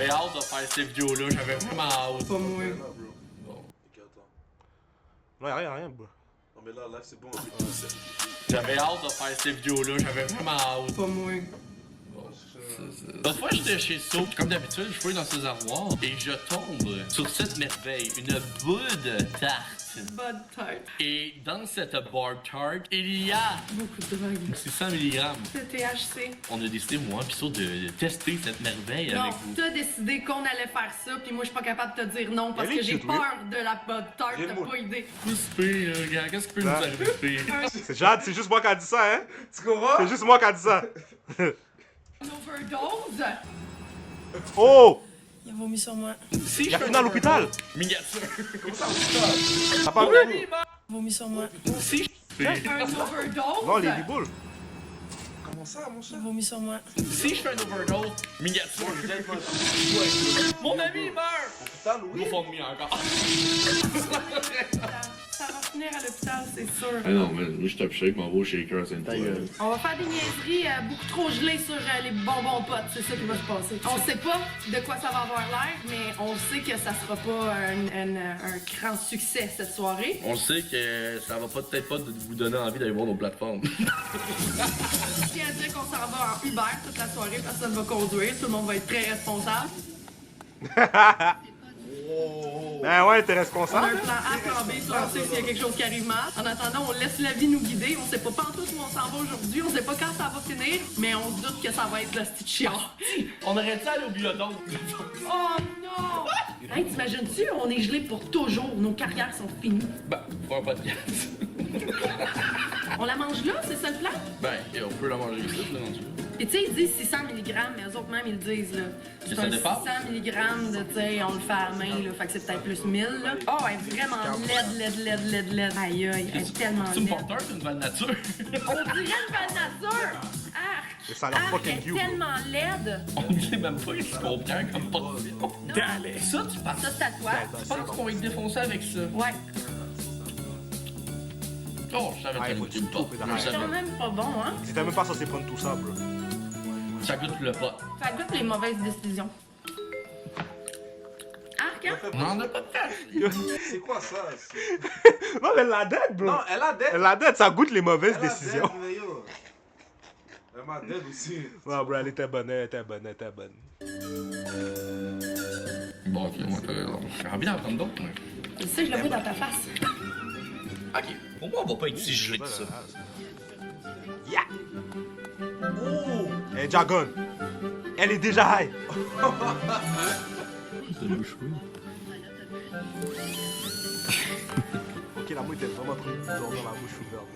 J'avais hâte de faire ces vidéos-là, j'avais vraiment hâte. Pas moi. Bon. Non, y'a rien, bro. Non, mais là, c'est bon. J'avais hâte de faire ces vidéos-là, j'avais vraiment hâte. Pas moi. L'autre fois, j'étais chez So, comme d'habitude, je fouille dans ses armoires et je tombe sur cette merveille, une boule de tarte. Pas de tête. Et dans cette bar tart, il y a Beaucoup de drogue. 600 mg. Le THC. On a décidé, moi, pis ça, de tester cette merveille Non, avec vous. t'as décidé qu'on allait faire ça, puis moi je suis pas capable de te dire non parce Mais que j'ai oui, peur de la bonne tarte, J'ai t'as le mot. pas idée. Plus pire, gars, qu'est-ce qui peut nous arriver de pire? C'est Jade, c'est juste moi qui a dit ça, hein? Tu comprends? C'est juste moi qui a dit ça. Une overdose? Oh! Il a vomi sur moi. Si Il a fini à l'hôpital. Miniature. T'as pas Mon vu? ami meurt. Vomi sur moi. Si Un overdose? Non, les boules. Comment ça, mon cher? Vomi sur moi. Si je fais une overdose, miniature. Mon ami meurt. Putain, oui. Nous font mis encore. Ça va finir à l'hôpital, c'est sûr. Ah non, mais moi je tape shake, m'en vais au shaker, c'est une taille. On va faire des niaiseries beaucoup trop gelées sur les bonbons potes, c'est ça qui va se passer. On sait pas de quoi ça va avoir l'air, mais on sait que ça sera pas un grand succès cette soirée. On sait que ça va peut-être pas vous donner envie d'aller voir nos plateformes. Je tiens à dire qu'on s'en va en Uber toute la soirée, personne va conduire, tout le monde va être très responsable. Ben ouais, t'es On a un responsable. plan A, plan B, plan C s'il y a quelque chose qui arrive mal. En attendant, on laisse la vie nous guider. On sait pas pantoute où on s'en va aujourd'hui, on sait pas quand ça va finir, mais on se doute que ça va être le petit chiard. On aurait dû aller au biodôme. Oh non! Hey, t'imagines-tu, on est gelé pour toujours, nos carrières sont finies. Ben, pour un podcast. On la mange là, c'est ça le plan? Ben, et on peut la manger ici, là, non? Et tu sais, ils disent 600 mg, mais eux autres même, ils le disent, là. C'est ça un dépasse? 600 mg de, tu sais, on le fait à la main, là, fait que c'est peut-être plus 1000, là. Oh, elle est vraiment laide. Aïe, aïe, elle est tellement C'est une laide. porteur, c'est une vanne nature. On dirait une belle nature! Arc! Ça a l'air Arc, fucking elle est cute, bro. tellement laide! On ne sait même pas ce qu'on prend comme portion. Ça, tu penses? Ça, c'est à toi. Tu penses qu'on va être défoncé avec ça? Ouais. Oh, je savais que ça faut goûtait que le tu pot. coupes les Je le affaires. C'est quand savais. même pas bon, hein? T'es même pas censé prendre tout ça, bro. Ça goûte le pot. Ça goûte les mauvaises décisions. Arc, hein? On en a pas de tâche. C'est quoi ça? Non, mais elle a dead, bro. Non, elle a dead. Elle a dead, ça goûte les mauvaises Elle a décisions. dead, mais yo. Elle m'a dead aussi. Non, bro, elle était bonne. Bon, ok, moi, t'as raison. J'ai envie d'en prendre d'autres, moi. Tu sais, je le vois dans ta face. Ok. Pour moi, on va pas être si gelé que ça. Yeah! Elle est déjà gone. Elle est déjà high. C'est le cheveu. Ok, la mouille était vraiment trop dans la bouche ouverte.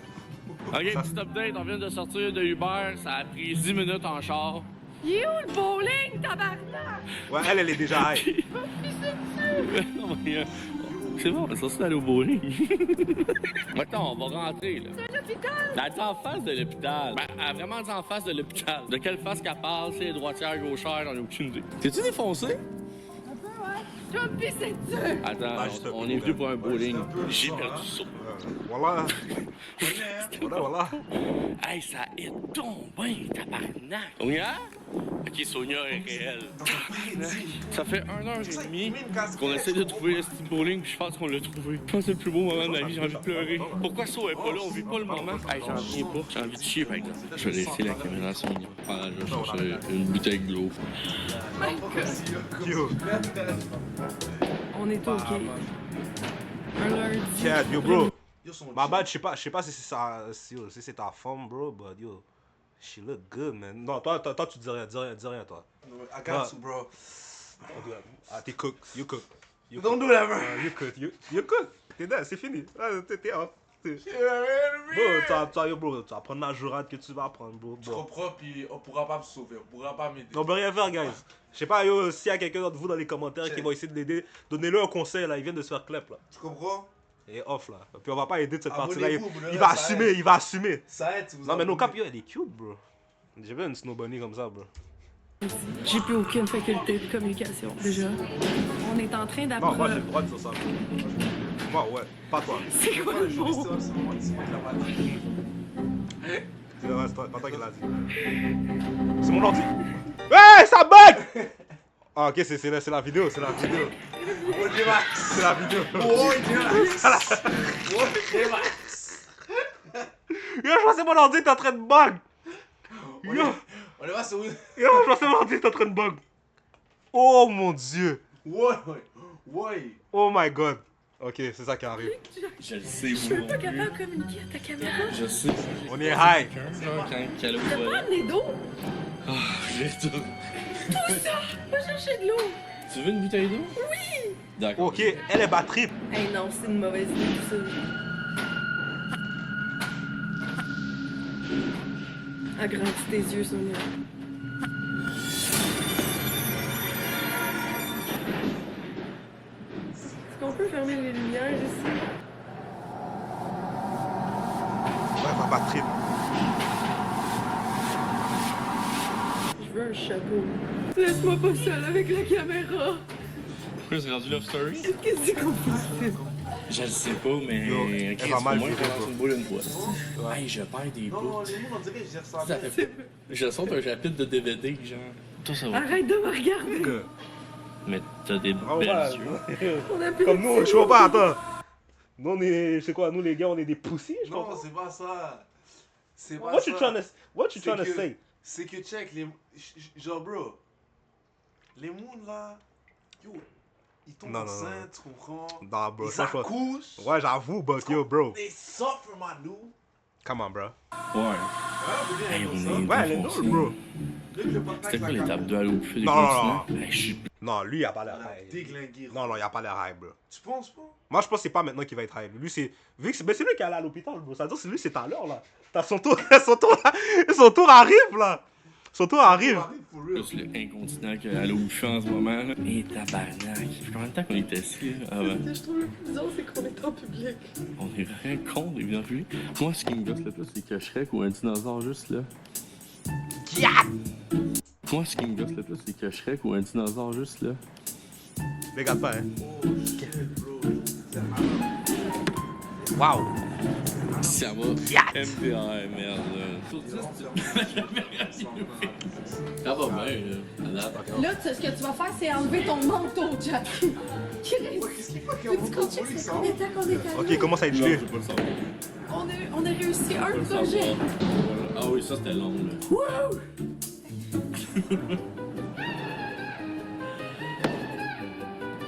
Ok, petit update, on vient de sortir de Uber, ça a pris 10 minutes en char. Il est où le bowling, tabarnak? Ouais, elle est déjà high. C'est bon, on va sortir d'aller au bowling. Maintenant, on va rentrer, là. C'est l'hôpital! Elle dit en face de l'hôpital. Ben, elle a vraiment dit en face de l'hôpital. De quelle face qu'elle parle, c'est droitière, gauchère, j'en ai aucune idée. T'es-tu défoncé? Un peu, ouais. Je vais me pisser dessus! Attends, Ah, juste un on peu, est venu pour un Ouais, bowling. c'est un peu J'ai ça, perdu hein. ça. Voilà. Voilà. Hey, ça est donc bien, tabarnak. Sonia? Ok, Sonia est réelle. Ça fait 1h30 qu'on essaie de trouver le style bowling, puis je pense qu'on l'a trouvé. Je pense que c'est le plus beau moment de ma vie, j'ai envie de pleurer. Pourquoi ça est pas là? On vit pas le moment. Hey, j'en reviens pas. J'ai envie de chier, par exemple. Je vais laisser la caméra à Sonia. Ah, je vais chercher une bouteille de l'eau. My God. Yo. On est OK. Un lundi. Cat, yo, bro. Yo, son Ma bad, je sais pas si c'est ta femme, bro, but yo. She look good, man. Non, toi, tu dis rien, toi. I got you, bro. Ah, t'es cook. You cook. Don't do that, bro. You cook. You cook. T'es dead, c'est fini. Ah, t'es off. Bro, tu vas prendre la jurade que tu vas prendre, bro. Tu comprends, puis on pourra pas me sauver, on pourra pas m'aider. On peut rien faire, guys. Je sais pas, yo, s'il y a quelqu'un d'entre vous dans les commentaires qui va essayer de l'aider, donnez-le un conseil, là. Il vient de se faire clap, là. Tu comprends? Il est off, là. Puis on va pas aider de cette partie-là. Abonnez-vous, bro, Il va ça assumer, aide. il va assumer. Ça aide si vous Non, mais nos abonnez. cap, yo, elle est cute, bro. J'ai vu une snow bunny comme ça, bro. J'ai plus aucune faculté de communication, déjà. On est en train Non, d'apprendre... moi, j'ai le droit de dire ça. Moi, ouais. Pas toi. C'est quoi le mot? C'est le reste, pas toi qui l'a dit. C'est mon ordi. Hey, ça bug! Ah, ok, c'est la vidéo, c'est la vidéo. Ok, Max. C'est la vidéo. Ok, Max. Ok, Max. Yo, je pensais mon ordi était en train de bug. Yo, On est pas sur... yo, je pensais mon ordi était en train de bug. Oh mon dieu. Ouais. Ouais. Oh my god. Ok, c'est ça qui arrive. Je le sais, Je suis pas capable de communiquer à ta caméra. Je sais. On est high. Genre, quand elle T'as pas amené d'eau? Ah, j'ai tout. Tout ça! Va chercher de l'eau! Tu veux une bouteille d'eau? Oui! D'accord. Ok, elle est bad trip. Hey non, c'est une mauvaise idée tout ça. Agrandis tes yeux, Sonia. Est-ce qu'on peut fermer les lumières ici? Ouais, ma bad trip. Je veux un chapeau. Laisse-moi pas seule avec la caméra. Pourquoi c'est rendu Love Story? Qu'est-ce qu'on fait? Je le sais pas, mais. Yo, Chris, elle va mal pour moi, virer, je lance quoi. une boule une fois. Hey, je perds des Non, bouts. les mots, on dirait que j'ai ressenti. Ça fait. Je sens un chapitre de DVD, genre. Toi, ça va. Arrête de me regarder. Mais t'as des Ah ouais, belles yeux. On a plus Comme de nous, je vois pas, attends. Nous, on est. C'est quoi, nous les gars, on est des pussies, je Non, crois. c'est pas ça. C'est pas What ça. you trying to C'est say? que- C'est que check, les... genre bro, les mondes là, yo, ils tombent Non, non, enceintes, tu comprends? Nah, bro, Ils je pense pas. s'accouchent. Ouais, j'avoue, but yo, bro. They suffer, my dude. Come on, bro. Ouais. Ouais, vous dites, Hey, on ça. est Ouais, elle est défoncés. nulle, bro. Dès que le podcast C'était quoi la l'étape 2 à l'eau du Non, continent? Hey, je suis. Non, lui, il a pas l'air la high. déglinguer. Non, non, il a pas l'air high, bro. Tu penses pas? Moi, je pense que c'est pas maintenant qu'il va être high. Lui, c'est. Vu que c'est ben, c'est lui qui est allé à l'hôpital, bro. Ça veut dire que c'est lui, c'est à l'heure, là. T'as son tour. Son tour arrive, là. Son tour arrive. For real. Plus le incontinent qu'à l'eau bouffée en ce moment. Là. Et tabarnak. Ça fait combien de temps qu'on était assis là, avant? Ce que je trouve le plus bizarre, c'est qu'on est en public. On est rien con des vidanges publics. Moi, ce qui me gosse le plus, c'est que Shrek ou un dinosaure juste là. Moi, ce qui me gosse le plus, c'est que Shrek ou un dinosaure juste là. Regarde pas, hein. Oh shit, bro. Waouh. Ça va. MDR, merde. Ça va bien, là. À date. Là, ce que tu vas faire, c'est enlever ton manteau, Jack. Qu'est-ce qu'il faut Peux-tu continuer? Ça fait combien de temps qu'on est allé? Ok, commence à être Non, gelé. je veux pas le savoir. On a réussi Je un veux le projet. savoir. Ah oui, ça c'était long, là. Wouh!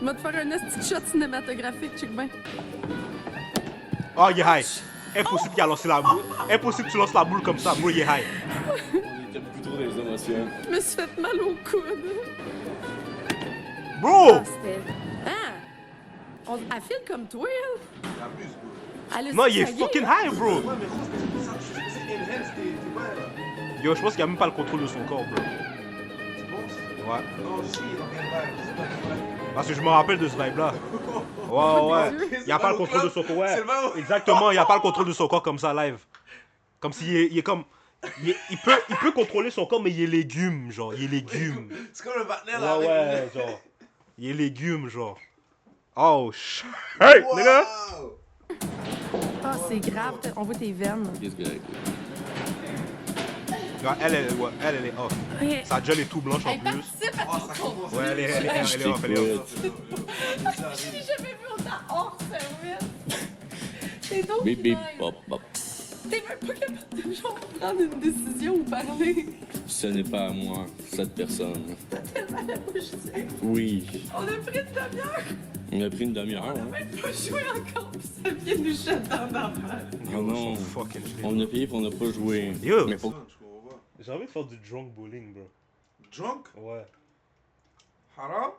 Je vais te faire un esti shot cinématographique, check bien. Oh, il est high. Impossible qu'il a lancé la boule. Impossible que tu lances la boule comme ça, bro, il est high. On était beaucoup trop dans les émotions. Je me suis fait mal au coude. Bro! Ah, c'était... Hein? Elle file comme toi, elle. Abuse, bro. Elle a Non, il est sagué, fucking là. high, bro. Ouais, mais gros, c'est enhance tes balles. Yo, je pense qu'il a même pas le contrôle de son corps, bro. Tu penses? Ouais. Non, je sais, il est dans quel vibe. Je sais pas quel vibe. Parce que je me rappelle de ce vibe-là. Ouais, ouais. Il a pas le contrôle de son corps. Ouais. C'est le vibe. Exactement, il a pas le contrôle de son corps comme ça, live. Comme s'il est, il est comme. Il peut contrôler son corps, mais il est légume, genre. Il est légume. C'est comme le partenaire là. Ouais, avec- ouais, genre. Il est légume, genre. Oh, shit. Hey, Wow! les gars! Ah, c'est grave. On voit tes veines. Qu'est-ce que c'est? Elle est off. Ok. Sa gel est tout blanche en Elle plus. participe à Oh, ton ça compte. commence. Ouais, elle est off, elle est off. Je n'ai jamais vu autant hors service. C'est donc Bip, bip, nice. hop, hop. T'es même pas capable de genre prendre une décision ou parler. Ce n'est pas à moi, cette personne. Tellement la bouche sec. Oui. On a pris une demi-heure. On a pris une demi-heure, hein? Même pas joué encore, pis ça vient nous jeter en affaire. Oh non. Fucking shit. On a payé pour ne pas jouer. Yo. Mais faut... Je comprends pas. J'ai envie de faire du drunk bowling, bro. Drunk? Ouais. Haram?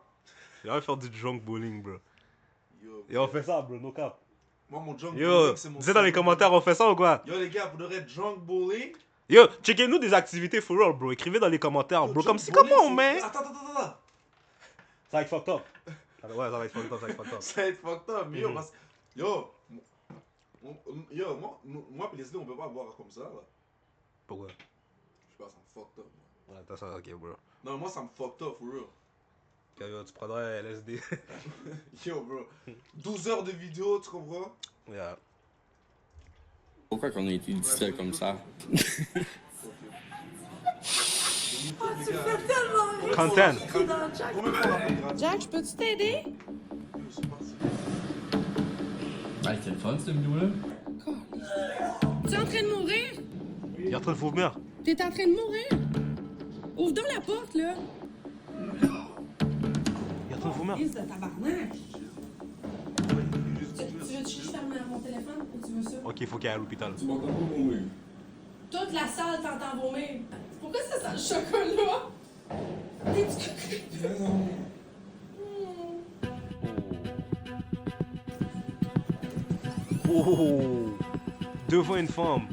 J'ai envie de faire du drunk bowling, bro. Yo. Et on fait ça, bro, no cap. Moi, mon drunk Yo, bowling, c'est mon disais dans les seul- commentaires, on fait ça ou quoi? Yo, les gars, vous devrez drunk bowling. Yo, checkez-nous des activités for real, bro. Écrivez dans les commentaires, Yo, bro. drunk Comme si, bowling, comment, c'est- man? Attends. Ça va être fucked up. Ouais, ça va être fucked up, ça va être fucked up. Ça va être fucked up, mais yo, Mhm. parce yo, moi, puis les idées, on peut pas boire comme ça, là. Pourquoi? Je sais pas, ça me fucked up. Moi. Ouais, t'as ça, ok, bro. Non, moi, ça me fucked up, for real. Ok, yo, tu prendrais LSD. Yo, bro. 12 heures de vidéo, tu comprends? Yeah. Pourquoi qu'on a été distrait comme ça? Tu me fais tellement rire. Content. Dans Jack. Faut même pas l'appeler gratuit. Jack, je peux-tu t'aider? C'est parti. Ouais, c'est le fun, cette vidéo-là. Tu es en train de mourir? Il est en train de vomir. T'es en train de mourir? Ouvre donc la porte, là. Il est en train de vomir. Fils de tabarnak. Tu veux que je ferme mon téléphone ou tu veux ça? Ok, il faut qu'il aille à l'hôpital. Toute la salle t'entend vomir. Pourquoi ça sent le chocolat? T'es-tu... Oh! Devant une femme.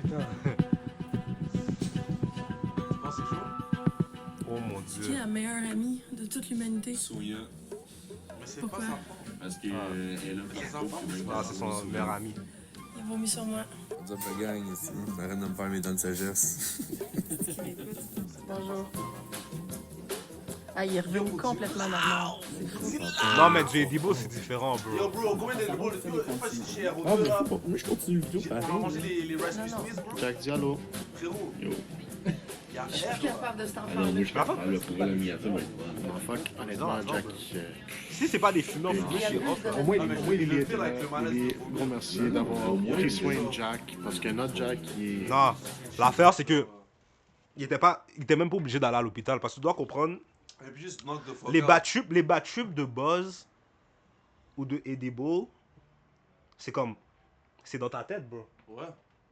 Putain. Tu penses que c'est chaud? Oh mon Qui est dieu. la meilleure amie de toute l'humanité? Sonia. Mais c'est Pourquoi? pas ça. Parce qu'elle est là. Ah, c'est son meilleur ami. Il a vomi sur moi. What's up, la gang, ici. Arrête de me faire mes dents de sagesse. Bonjour. Ah, il est revenu complètement normal. C'est fou. Non, mais du Edibo, c'est différent, Yo, bro. bro, combien de bro, pas si cher, Ah, au mais là. faut pas. Moi, je continue le vidéo, On va pareil. manger les Rice Krispies, bro. Jack Diallo. Frérot, Yo. il y a Je suis rien. plus capable de cet enfant. Ah non, moi, je Capable? capable, là, pour vrai, la miniature va être bonne. Non, fuck. Non, Honnêtement, non, Jack. Si c'est pas des fumeurs, c'est Il y a off, plus là. de- Au moins, Ah, mais il je le est fais avec le malaise de vomir. gros merci d'avoir pris soin de Jack. Parce que notre Jack, il est. Non, l'affaire, c'est que. Il était même pas obligé d'aller à l'hôpital. Parce que tu dois comprendre, Et puis juste knock the fuck les out. bad trips de Buzz ou de Edible, c'est comme. C'est dans ta tête, bro. Ouais.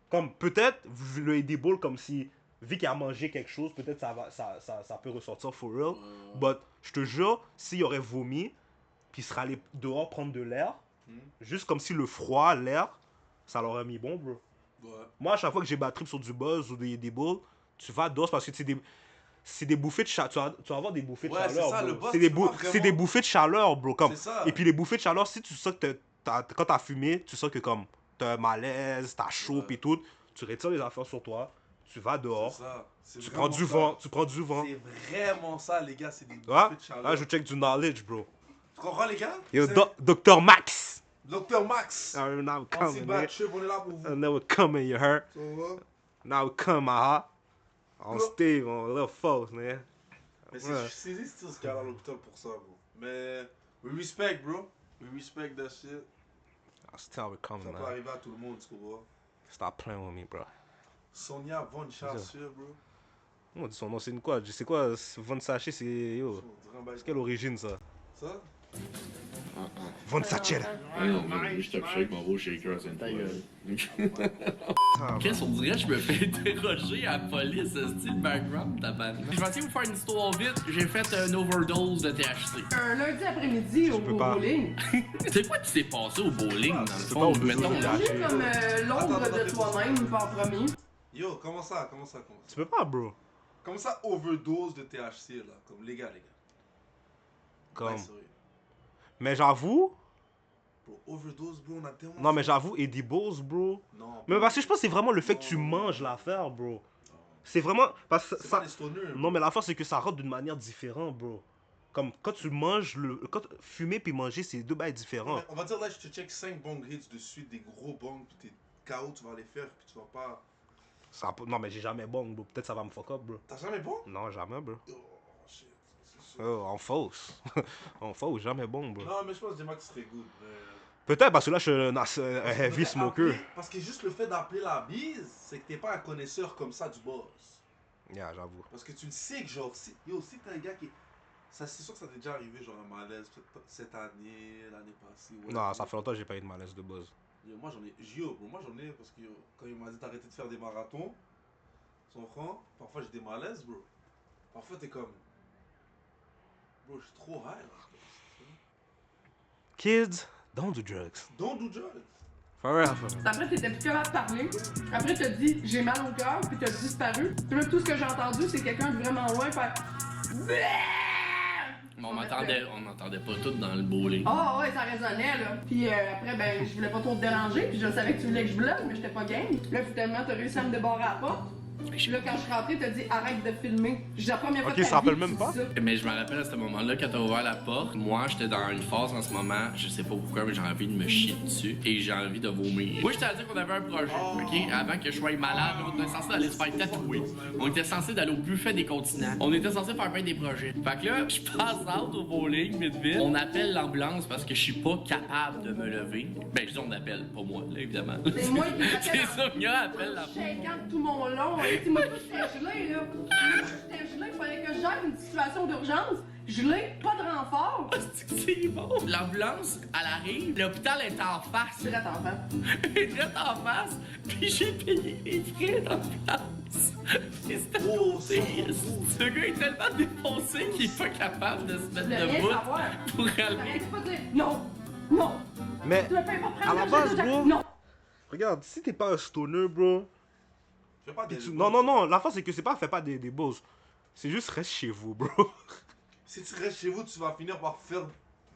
Comme peut-être le Edible, comme si. Vu qu'il a mangé quelque chose, peut-être ça peut ressortir for real. But je te jure, s'il aurait vomi, puis il serait allé dehors prendre de l'air, juste comme si le froid, l'air, ça l'aurait mis bon, bro. Ouais. Moi, à chaque fois que j'ai bad trip sur du Buzz ou des Edible, tu vas dehors parce que c'est des bouffées de chaleur. Tu vas avoir des bouffées de Ouais, c'est chaleur, ça, bro. le Buzz, C'est des, tu vois c'est vraiment- des bouffées de chaleur, bro. Comme. C'est ça. Et puis les bouffées de chaleur, si tu sens que quand t'as fumé, tu sens que comme t'as un malaise, t'as chaud, Ouais. puis tout, tu retires les affaires sur toi, tu vas dehors, C'est ça. C'est tu vraiment prends du ça. vent, tu prends du vent. C'est vraiment ça, les gars, c'est des Ouais, bouffées de chaleur. là, je check du knowledge, bro. Tu comprends, les gars? Yo, C'est- Dr. Max! Docteur Max. Now we're On s'est coming, bad nigga. trip, on est là pour vous. Now we're coming, you heard? Ça va? Now we come, aha. On Bro. Steve, on little folks, nigga. Mais Ouais. c'est juste ce qu'il y a à l'hôpital pour ça, bro. Mais, we respect, bro. We respect that shit. I'll still be coming, Ça peut man. arriver à tout le monde, tu comprends? Stop playing with me, bro. Sonia Von Chasseur, bro. On dit son nom, c'est une quoi? C'est quoi? Von Saché, c'est. Yo. On dirait un bail- C'est quelle origine, ça? Ça? Von Saché. Ah non, mais moi, je te shake mon beau shaker, c'est une Ta gueule. Qu'est-ce qu'on dirait? Je me fais interroger à la police, style background, tabarnak. Je vais essayer de vous faire une histoire vite. J'ai fait une overdose de THC. Un lundi après-midi au peux pas. bowling. C'est quoi qui s'est passé au bowling, dans le pas fond? overdose Mettons, de THC. J'ai comme l'ombre Attends, de attends, toi-même par premier. Yo, comment ça? Tu peux pas, bro. Comment ça, overdose de THC, là? Comme, les gars. Comme. Ouais, sérieux. Mais j'avoue. Bro, overdose, bro, on a tellement... Non, mais j'avoue, Edibles, bro. Non. Mais parce que je pense que c'est vraiment le fait que tu manges l'affaire, bro. C'est vraiment. Parce que C'est ça. pas les stoners. Non, mais l'affaire, c'est que ça rentre d'une manière différente, bro. Comme quand tu manges, fumer puis manger, c'est deux bails Non, différents. mais on va dire, là, je te check 5 bong hits de suite, des gros bongs, puis t'es KO, tu vas les faire, puis tu vas pas... Non, mais j'ai jamais bon, bro. Peut-être ça va me fuck up, bro. T'as jamais bon? Non, jamais, bro. Oh, shit. C'est sûr. En fausse. En fausse, jamais bon, bro. Non, mais je pense que J-Max serait good. Mais... Peut-être parce que là, je suis un heavy Mais smoker. appeler- Parce que juste le fait d'appeler la bise, c'est que t'es pas un connaisseur comme ça du boss. Yeah, j'avoue. Parce que tu le sais que genre, yo, si t'es un gars qui... Ça, c'est sûr que ça t'est déjà arrivé, genre un malaise, peut-être pas cette année, l'année passée. Ouais. Non, ça fait longtemps que j'ai pas eu de malaise de buzz. Yo, moi j'en ai, moi j'en ai parce que yo, quand il m'a dit d'arrêter de faire des marathons, son franc, parfois j'ai des malaises, bro. Parfois t'es comme, bro, je suis trop high là. Kids, don't do drugs. Don't do drugs. For real, for real. Après, t'étais plus capable de parler. Après, t'as dit j'ai mal au cœur, puis t'as disparu. Puis là, tout ce que j'ai entendu, c'est quelqu'un de vraiment loin faire. On m'entendait pas tout dans le bowling. Ah ouais, ça résonnait là. Puis après, ben, je voulais pas trop te déranger, puis je savais que tu voulais que je vlog, mais j'étais pas game. Là, finalement, t'as réussi à me débarrer à la porte. Là, quand je suis rentrée, t'as dit arrête de filmer. J'ai la première fois Ok, de ta ça rappelle vie que même tu pas? dis ça. Mais je me rappelle à ce moment-là, quand t'as ouvert la porte, moi, j'étais dans une phase en ce moment, je sais pas pourquoi, mais j'ai envie de me chier dessus et j'ai envie de vomir. Moi, j'étais à dire qu'on avait un projet, ok? Avant que je sois malade, on était censé aller se faire tatouer. On était censé d'aller au buffet des continents. On était censé faire bien des projets. Fait que là, je passe out au bowling, vite. On appelle l'ambulance parce que je suis pas capable de me lever. Ben, je dis on appelle, pas moi, là, évidemment. C'est moi qui C'est Sonia appelle la Shakeant tout mon long. Tu sais, moi, j'étais gelée, là. J'étais gelée, il fallait que j'aille une situation d'urgence. Gelée, pas de renfort. C'est bon. L'ambulance, elle arrive, l'hôpital est en face. C'est là, t'entends. Elle est en face, puis j'ai payé les frais d'ambulance. Et c'était ce gars est tellement défoncé qu'il est pas capable de se mettre De rien debout savoir. pour aller. T'arrêtes pas de dire non, non. Mais Tu me fais pas prendre à la le base, jet de bro, non. regarde, si t'es pas un stoner, bro. Fais pas des. Non, la face c'est que c'est pas fais pas des boss. C'est juste reste chez vous, bro. Si tu restes chez vous, tu vas finir par faire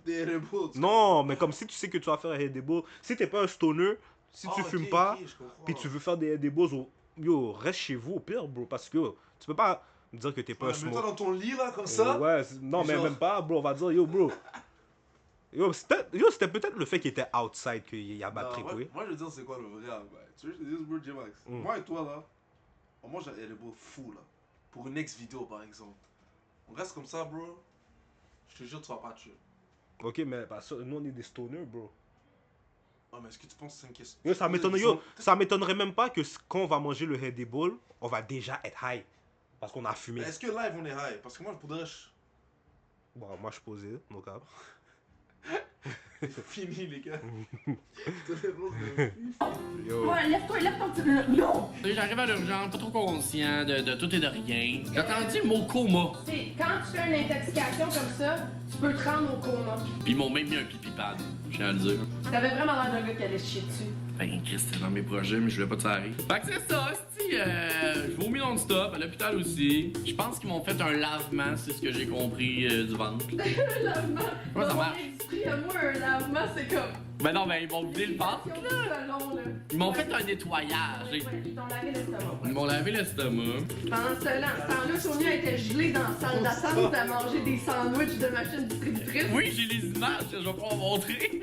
des reboots. Non, mais comme si tu sais que tu vas faire des balls. Si t'es pas un stoner, si tu fumes pas, puis tu veux faire des balls, yo, reste chez vous au pire, bro. Parce que tu peux pas me dire que t'es pas un Mets-toi smoker. dans ton lit là, comme ça. Ouais, non, mais Genre- même pas, bro. On va dire, yo, bro. Yo, c'était peut-être le fait qu'il était outside qu'il a battu, Non, oui. moi je veux dire, c'est quoi le vrai bail. Tu veux que je te dise, bro, J-Max? Moi et toi là, on mange des reboots fous là. Pour une next vidéo par exemple. On reste comme ça, bro. Je te jure, tu vas pas tuer. Ok, mais parce que nous on est des stoners, bro. Ah, mais est-ce que tu penses que c'est une question? Yo, ça m'étonnerait même pas que quand on va manger le edible, on va déjà être high. Parce qu'on a fumé. Mais est-ce que live on est high? Parce que moi, je pourrais. Bon, moi je posais, no cap. C'est fini, les gars. Je te lève l'autre. Yo. Ouais, lève-toi, lève ton petit. Non! J'arrive à l'urgence, pas trop conscient de tout et de rien. J'ai entendu le mot coma. Tu sais, quand tu fais une intoxication comme ça, tu peux te rendre au coma. Puis ils m'ont même mis un pipi pad, je tiens à le dire. T'avais vraiment l'air d'un gars qui allait se chier dessus. Ben, Chris, c'était dans mes projets, mais je voulais pas que ça arrive. Fait que c'est ça, je vomis non-stop, à l'hôpital aussi. Je pense qu'ils m'ont fait un lavement, c'est ce que j'ai compris du ventre. Un lavement. Ouais, ça Dans mon marche. industrie, à moi, un lavement, c'est comme. Ben non, ben ils m'ont vidé le ventre. C'est long, là. Ils m'ont fait un nettoyage. Ouais, ils t'ont lavé l'estomac. Ils m'ont lavé l'estomac. Pendant ce temps-là, Sonia était gelée dans la salle d'attente à manger des sandwichs de machine distributrice. Oui, j'ai les images que je vais pas vous montrer.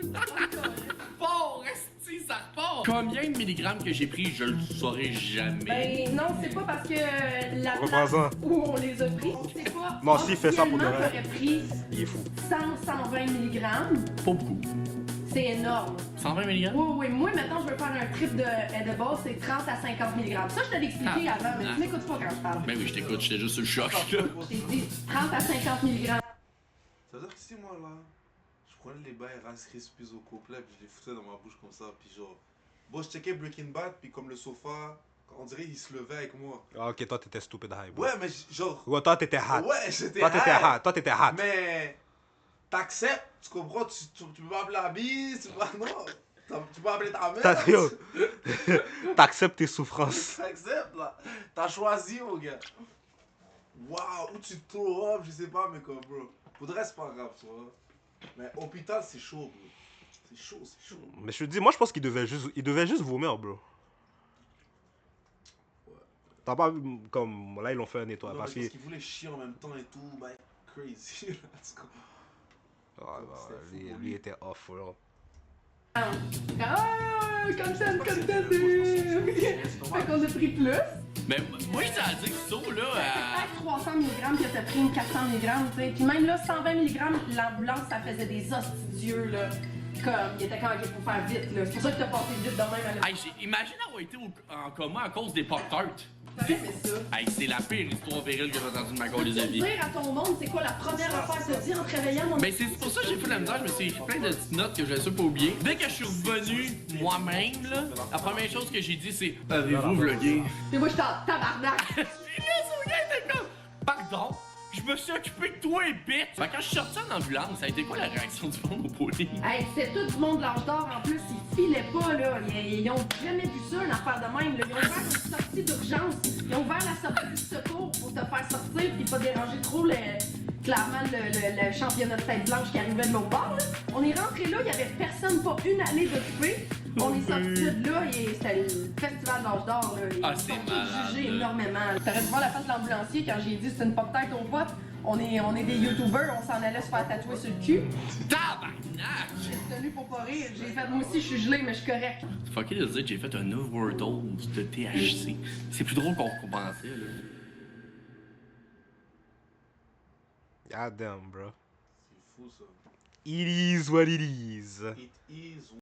Bon, resti, ça repart. Combien de milligrammes que j'ai pris, je le saurai jamais. Ben non, c'est pas parce que la Reprends-en. place où on les a pris, c'est pas. Non, s'il fait ça pour de officiellement, vrai. t'aurais pris Il est fou. 100-120 mg. Pas beaucoup. C'est énorme. 120 milligrammes? Oui, oui, moi maintenant je veux faire un trip de edible, c'est 30 à 50 mg. Ça, je te l'ai expliqué Ah. avant, mais tu m'écoutes pas quand je parle. Ben oui, je t'écoute, j'étais juste sur le choc, là. Je t'ai dit 30 à 50 mg. Ça veut dire que si moi là, je prenais les bails Rice Krispies au complet, puis je les foutais dans ma bouche comme ça, puis genre. Bon, je checkais Breaking Bad, puis comme le sofa, on dirait il se levait avec moi. Ah, ok, toi t'étais stupid high, bro. Ouais, mais genre. Ouais, toi t'étais hot. Ouais, j'étais Toi t'étais high. hot. Toi t'étais hot. Mais t'acceptes, tu comprends, tu peux pas appeler la bise, tu peux pas. Non, tu peux appeler ta mère. Yo. T'acceptes tes souffrances. T'acceptes là. T'as choisi, mon gars. Waouh, où tu te trouves, je sais pas, mais comme, bro. Faudrait, c'est pas grave, tu vois. Mais hôpital, c'est chaud, bro. C'est chaud, c'est chaud. Mais je te dis, moi je pense qu'il devait juste vomir, bro. T'as pas vu comme là ils l'ont fait un nettoyage Non, parce parce que qu'il voulait chier en même temps et tout, bah, crazy, là, tu comprends. ouais, lui était off, bro. Ah, comme ça, Fait qu'on a pris plus. Mais moi, je t'ai dit que ça, là. Peut-être 300 mg que t'as pris une 400 mg, tu sais. Puis même là, 120 mg, l'ambulance, ça faisait des hostidieux, là. Comme, il était quand même pour faire vite, là. C'est pour ça que t'as passé vite de même à la. Hey, imagine avoir été en coma à cause des Pop-Tarts. T'aurais fait ça. Hey, c'est la pire histoire virile que j'ai entendue de ma Peux-tu de vie. dire à ton monde, c'est quoi la première affaire que t'as dit en te réveillant, mon Ben c'est pour ça que j'ai fait la misère, je me suis écrit plein de petites notes que je vais pas oublier. Dès que je suis revenu moi-même, là, la première chose que j'ai dit c'est avez-vous vlogué? Puis moi, j'étais en tabarnak. Puis là, ce gars était comme pardon, je me suis occupé de toi et bête. Fait que quand je suis sorti en ambulance, ça a été quoi la réaction du monde au bowling? Hey, c'est tout du monde de l'âge d'or en plus, ils filaient pas là, ils ont jamais vu ça, une affaire de même, là. Ils ont ouvert une sortie d'urgence, ils ont ouvert la sortie du secours pour te faire sortir puis pas déranger trop clairement le championnat de tête blanche qui arrivait de l'autre bord, là. On est rentré là, il y avait personne, pas une allée d'occupée. On est sortis de là et c'était le festival d'âge d'or. Là. Ah, c'est malade, Jugé là. énormément. T'aurais dû voir la face de l'ambulancier quand j'ai dit c'est une pop tête aux potes. On est des youtubeurs, on s'en allait se faire tatouer sur le cul. Tabarnak! J'ai tenu pour pas rire. J'ai fait moi aussi, je suis gelé, mais je suis correct. C'est fucké de se dire que j'ai fait un overdose de THC. C'est plus drôle qu'on pensait, là. God damn, bro. C'est fou ça. It is what it is. It is